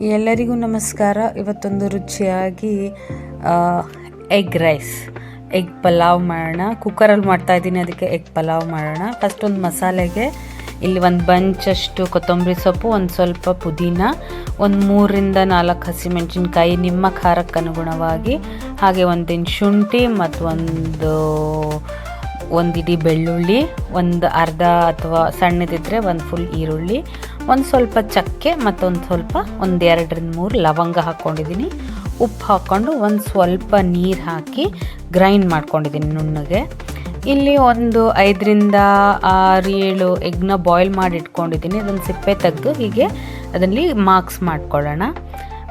ಎಲ್ಲರಿಗೂ ನಮಸ್ಕಾರ. ಇವತ್ತೊಂದು ರುಚಿಯಾಗಿ ಎಗ್ ರೈಸ್, ಎಗ್ ಪಲಾವ್ ಮಾಡೋಣ. ಕುಕ್ಕರಲ್ಲಿ ಮಾಡ್ತಾಯಿದ್ದೀನಿ, ಅದಕ್ಕೆ ಎಗ್ ಪಲಾವ್ ಮಾಡೋಣ. ಫಸ್ಟ್ ಒಂದು ಮಸಾಲೆಗೆ ಇಲ್ಲಿ ಒಂದು ಬಂಚಷ್ಟು ಕೊತ್ತಂಬರಿ ಸೊಪ್ಪು, ಒಂದು ಸ್ವಲ್ಪ ಪುದೀನ, ಒಂದು 3-4 ಹಸಿಮೆಣಸಿನ್ಕಾಯಿ ನಿಮ್ಮ ಖಾರಕ್ಕೆ ಅನುಗುಣವಾಗಿ, ಹಾಗೆ ಒಂದಿನ ಶುಂಠಿ ಮತ್ತು ಒಂದು ಇಡೀ ಬೆಳ್ಳುಳ್ಳಿ, ಒಂದು ಅರ್ಧ ಅಥವಾ ಸಣ್ಣದಿದ್ದರೆ ಒಂದು ಫುಲ್ ಈರುಳ್ಳಿ, ಒಂದು ಸ್ವಲ್ಪ ಚಕ್ಕೆ ಮತ್ತು ಒಂದು 2-3 ಲವಂಗ ಹಾಕ್ಕೊಂಡಿದ್ದೀನಿ. ಉಪ್ಪು ಹಾಕ್ಕೊಂಡು ಒಂದು ಸ್ವಲ್ಪ ನೀರು ಹಾಕಿ ಗ್ರೈಂಡ್ ಮಾಡ್ಕೊಂಡಿದ್ದೀನಿ ನುಣ್ಣಗೆ. ಇಲ್ಲಿ ಒಂದು 5-6-7 ಎಗ್ನ ಬಾಯ್ಲ್ ಮಾಡಿ ಇಟ್ಕೊಂಡಿದ್ದೀನಿ. ಅದನ್ನು ಸಿಪ್ಪೆ ತೆಗೆದು ಹೀಗೆ ಅದರಲ್ಲಿ ಮಾರ್ಕ್ಸ್ ಮಾಡ್ಕೊಳ್ಳೋಣ.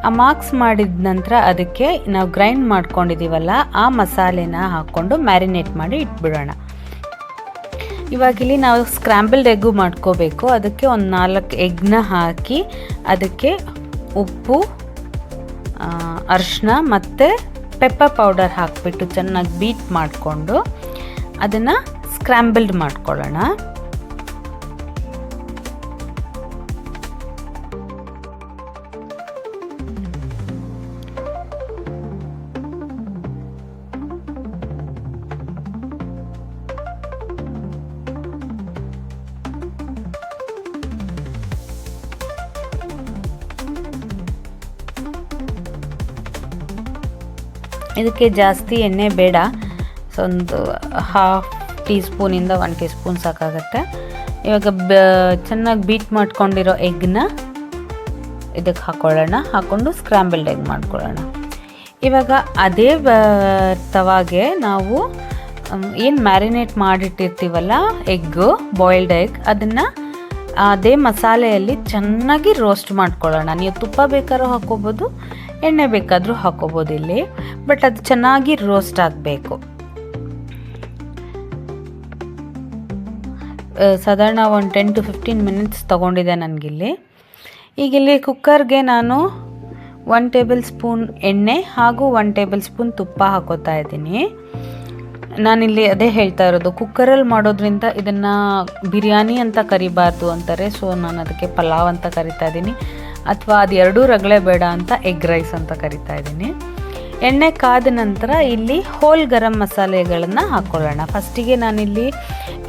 ಆ ಮಾರ್ಕ್ಸ್ ಮಾಡಿದ ನಂತರ ಅದಕ್ಕೆ ನಾವು ಗ್ರೈಂಡ್ ಮಾಡ್ಕೊಂಡಿದ್ದೀವಲ್ಲ ಆ ಮಸಾಲೆನ ಹಾಕ್ಕೊಂಡು ಮ್ಯಾರಿನೇಟ್ ಮಾಡಿ ಇಟ್ಬಿಡೋಣ. ಇವಾಗಿಲ್ಲಿ ನಾವು ಸ್ಕ್ರ್ಯಾಂಬಲ್ಡ್ ಎಗ್ಗು ಮಾಡ್ಕೋಬೇಕು. ಅದಕ್ಕೆ ಒಂದು 4 ಎಗ್ನ ಹಾಕಿ ಅದಕ್ಕೆ ಉಪ್ಪು, ಅರಿಶಿನ ಮತ್ತು ಪೆಪ್ಪರ್ ಪೌಡರ್ ಹಾಕಿಬಿಟ್ಟು ಚೆನ್ನಾಗಿ ಬೀಟ್ ಮಾಡಿಕೊಂಡು ಅದನ್ನು ಸ್ಕ್ರ್ಯಾಂಬಲ್ಡ್ ಮಾಡ್ಕೊಳ್ಳೋಣ. ಇದಕ್ಕೆ ಜಾಸ್ತಿ ಎಣ್ಣೆ ಬೇಡ, ಒಂದು 1/2 ಟೀ ಸ್ಪೂನಿಂದ 1 ಟೀ ಸ್ಪೂನ್ ಸಾಕಾಗುತ್ತೆ. ಇವಾಗ ಚೆನ್ನಾಗಿ ಬೀಟ್ ಮಾಡ್ಕೊಂಡಿರೋ ಎಗ್ನ ಇದಕ್ಕೆ ಹಾಕ್ಕೊಳ್ಳೋಣ. ಹಾಕ್ಕೊಂಡು ಸ್ಕ್ರ್ಯಾಂಬಲ್ಡ್ ಎಗ್ ಮಾಡ್ಕೊಳ್ಳೋಣ. ಇವಾಗ ಅದೇ ತವಾಗೆ ನಾವು ಏನು ಮ್ಯಾರಿನೇಟ್ ಮಾಡಿಟ್ಟಿರ್ತೀವಲ್ಲ ಎಗ್ಗು, ಬಾಯ್ಲ್ಡ್ ಎಗ್, ಅದನ್ನು ಅದೇ ಮಸಾಲೆಯಲ್ಲಿ ಚೆನ್ನಾಗಿ ರೋಸ್ಟ್ ಮಾಡ್ಕೊಳ್ಳೋಣ. ನೀವು ತುಪ್ಪ ಬೇಕಾದ್ರೂ ಹಾಕ್ಕೋಬೋದು, ಎಣ್ಣೆ ಬೇಕಾದರೂ ಹಾಕ್ಕೋಬೋದು ಇಲ್ಲಿ, ಬಟ್ ಅದು ಚೆನ್ನಾಗಿ ರೋಸ್ಟ್ ಆಗಬೇಕು. ಸಾಧಾರಣ ಒಂದು 10-15 ಮಿನಿಟ್ಸ್ ತೊಗೊಂಡಿದೆ ನನಗಿಲ್ಲಿ. ಈಗಿಲ್ಲಿ ಕುಕ್ಕರ್ಗೆ ನಾನು 1 ಟೇಬಲ್ ಸ್ಪೂನ್ ಎಣ್ಣೆ ಹಾಗೂ 1 ಟೇಬಲ್ ಸ್ಪೂನ್ ತುಪ್ಪ ಹಾಕೋತಾ ಇದ್ದೀನಿ. ನಾನಿಲ್ಲಿ ಅದೇ ಹೇಳ್ತಾ ಇರೋದು, ಕುಕ್ಕರಲ್ಲಿ ಮಾಡೋದ್ರಿಂದ ಇದನ್ನು ಬಿರಿಯಾನಿ ಅಂತ ಕರಿಬಾರ್ದು ಅಂತಾರೆ. ಸೊ ನಾನು ಅದಕ್ಕೆ ಪಲಾವ್ ಅಂತ ಕರಿತಾ ಇದ್ದೀನಿ, ಅಥವಾ ಅದು ಎರಡೂ ರಗಳೆ ಬೇಡ ಅಂತ ಎಗ್ ರೈಸ್ ಅಂತ ಕರಿತಾ ಇದ್ದೀನಿ. ಎಣ್ಣೆ ಕಾದ ನಂತರ ಇಲ್ಲಿ ಹೋಲ್ ಗರಂ ಮಸಾಲೆಗಳನ್ನು ಹಾಕ್ಕೊಳ್ಳೋಣ. ಫಸ್ಟಿಗೆ ನಾನಿಲ್ಲಿ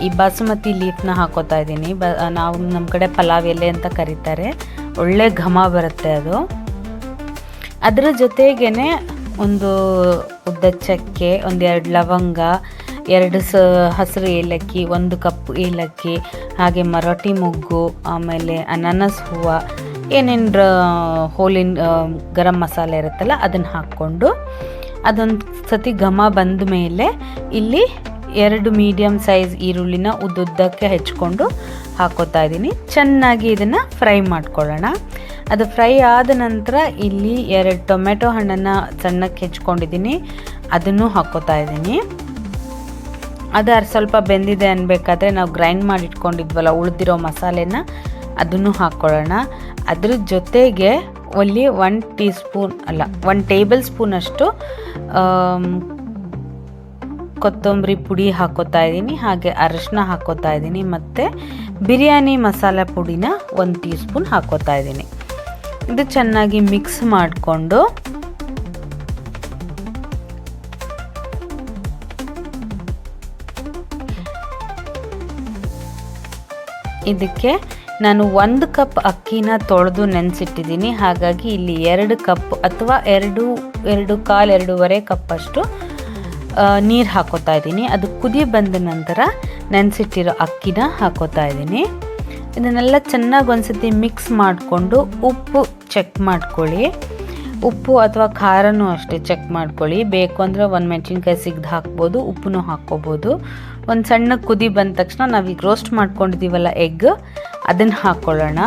ಈ ಬಾಸುಮತಿ ಲೀಫ್ನ ಹಾಕೋತಾ ಇದ್ದೀನಿ. ನಾವು ನಮ್ಮ ಕಡೆ ಪಲಾವ್ ಎಲೆ ಅಂತ ಕರೀತಾರೆ. ಒಳ್ಳೆ ಘಮ ಬರುತ್ತೆ ಅದು. ಅದರ ಜೊತೆಗೇ ಒಂದು ಉದ್ದ ಚಕ್ಕೆ, 1-2 ಲವಂಗ, 2 ಹಸಿರು ಏಲಕ್ಕಿ, 1 ಕಪ್ ಏಲಕ್ಕಿ, ಹಾಗೆ ಮರಾಠಿ ಮೊಗ್ಗು, ಆಮೇಲೆ ಅನಾನಸ್ ಹೂವು, ಏನೇನು ಹೋಲಿನ ಗರಂ ಮಸಾಲೆ ಇರುತ್ತಲ್ಲ ಅದನ್ನು ಹಾಕ್ಕೊಂಡು ಅದೊಂದು ಸತಿ ಘಮ ಬಂದ ಮೇಲೆ ಇಲ್ಲಿ 2 ಮೀಡಿಯಮ್ ಸೈಜ್ ಈರುಳ್ಳಿನ ಉದ್ದುದ್ದಕ್ಕೆ ಹೆಚ್ಕೊಂಡು ಹಾಕೋತಾ ಇದ್ದೀನಿ. ಚೆನ್ನಾಗಿ ಇದನ್ನು ಫ್ರೈ ಮಾಡ್ಕೊಳ್ಳೋಣ. ಅದು ಫ್ರೈ ಆದ ನಂತರ ಇಲ್ಲಿ 2 ಟೊಮೆಟೊ ಹಣ್ಣನ್ನು ಸಣ್ಣಕ್ಕೆ ಹೆಚ್ಕೊಂಡಿದ್ದೀನಿ, ಅದನ್ನು ಹಾಕೋತಾ ಇದ್ದೀನಿ. ಅದು ಸ್ವಲ್ಪ ಬೆಂದಿದೆ ಅನ್ಬೇಕಾದ್ರೆ ನಾವು ಗ್ರೈಂಡ್ ಮಾಡಿ ಇಟ್ಕೊಂಡಿದ್ವಲ್ಲ ಉಳಿದಿರೋ ಮಸಾಲೆನ ಅದನ್ನು ಹಾಕ್ಕೊಳ್ಳೋಣ. ಅದ್ರ ಜೊತೆಗೆ ಅಲ್ಲಿ 1 ಟೇಬಲ್ ಸ್ಪೂನಷ್ಟು ಕೊತ್ತಂಬರಿ ಪುಡಿ ಹಾಕೋತಾ ಇದ್ದೀನಿ, ಹಾಗೆ ಅರಿಶಿನ ಹಾಕೋತಾ ಇದ್ದೀನಿ, ಮತ್ತು ಬಿರಿಯಾನಿ ಮಸಾಲೆ ಪುಡಿನ 1 ಟೀ ಸ್ಪೂನ್ ಹಾಕೋತಾ ಇದ್ದೀನಿ. ಇದು ಚೆನ್ನಾಗಿ ಮಿಕ್ಸ್ ಮಾಡಿಕೊಂಡು ಇದಕ್ಕೆ ನಾನು 1 ಕಪ್ ಅಕ್ಕಿನ ತೊಳೆದು ನೆನೆಸಿಟ್ಟಿದ್ದೀನಿ. ಹಾಗಾಗಿ ಇಲ್ಲಿ 2 ಕಪ್ ಅಥವಾ 2-2.25 ಕಪ್ಪಷ್ಟು ನೀರು ಹಾಕೋತಾ ಇದ್ದೀನಿ. ಅದು ಕುದಿ ಬಂದ ನಂತರ ನೆನೆಸಿಟ್ಟಿರೋ ಅಕ್ಕಿನ ಹಾಕೋತಾ ಇದ್ದೀನಿ. ಇದನ್ನೆಲ್ಲ ಚೆನ್ನಾಗಿ ಒಂದ್ಸತಿ ಮಿಕ್ಸ್ ಮಾಡಿಕೊಂಡು ಉಪ್ಪು ಚೆಕ್ ಮಾಡ್ಕೊಳ್ಳಿ. ಉಪ್ಪು ಅಥವಾ ಖಾರನೂ ಅಷ್ಟೇ ಚೆಕ್ ಮಾಡ್ಕೊಳ್ಳಿ. ಬೇಕು ಅಂದರೆ 1 ಮೆಣಸಿನ್ಕಾಯಿ ಸಿಗ್ದು ಹಾಕ್ಬೋದು, ಉಪ್ಪು ಹಾಕ್ಕೋಬೋದು. ಒಂದು ಸಣ್ಣ ಕುದಿ ಬಂದ ತಕ್ಷಣ ನಾವೀಗ ರೋಸ್ಟ್ ಮಾಡ್ಕೊಂಡಿದ್ದೀವಲ್ಲ ಎಗ್, ಅದನ್ನು ಹಾಕ್ಕೊಳ್ಳೋಣ.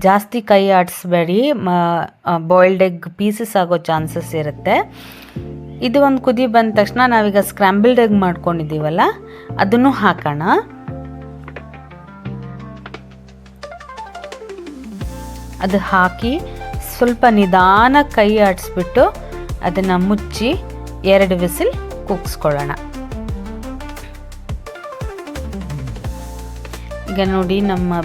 ಜಾಸ್ತಿ ಕೈ ಆಡಿಸ್ಬೇಡಿ, ಬಾಯ್ಲ್ಡ್ ಎಗ್ ಪೀಸಸ್ ಆಗೋ ಚಾನ್ಸಸ್ ಇರುತ್ತೆ. ಇದು ಒಂದು ಕುದಿ ಬಂದ ತಕ್ಷಣ ನಾವೀಗ ಸ್ಕ್ರ್ಯಾಂಬಲ್ಡ್ ಎಗ್ ಮಾಡ್ಕೊಂಡಿದ್ದೀವಲ್ಲ ಅದನ್ನು ಹಾಕೋಣ. ಅದು ಹಾಕಿ ಸ್ವಲ್ಪ ನಿಧಾನ ಕೈ ಆಡಿಸ್ಬಿಟ್ಟು ಅದನ್ನು ಮುಚ್ಚಿ 2 ವಿಸಿಲ್ ಕೂಗಿಸ್ಕೊಳ್ಳೋಣ. ಈಗ ನೋಡಿ ನಮ್ಮ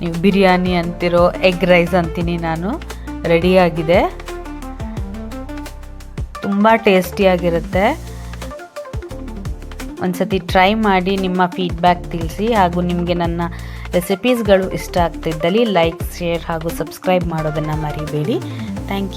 ನೀವು ಬಿರಿಯಾನಿ ಅಂತಿರೋ ಎಗ್ ರೈಸ್ ಅಂತೀನಿ ನಾನು, ರೆಡಿಯಾಗಿದೆ. ತುಂಬ ಟೇಸ್ಟಿಯಾಗಿರುತ್ತೆ. ಒಂದ್ಸತಿ ಟ್ರೈ ಮಾಡಿ ನಿಮ್ಮ ಫೀಡ್ಬ್ಯಾಕ್ ತಿಳಿಸಿ. ಹಾಗೂ ನಿಮಗೆ ನನ್ನ ರೆಸಿಪೀಸ್ಗಳು ಇಷ್ಟ ಆಗ್ತಿದ್ದಲ್ಲಿ ಲೈಕ್, ಶೇರ್ ಹಾಗೂ ಸಬ್ಸ್ಕ್ರೈಬ್ ಮಾಡೋದನ್ನು ಮರಿಬೇಡಿ. Thank you.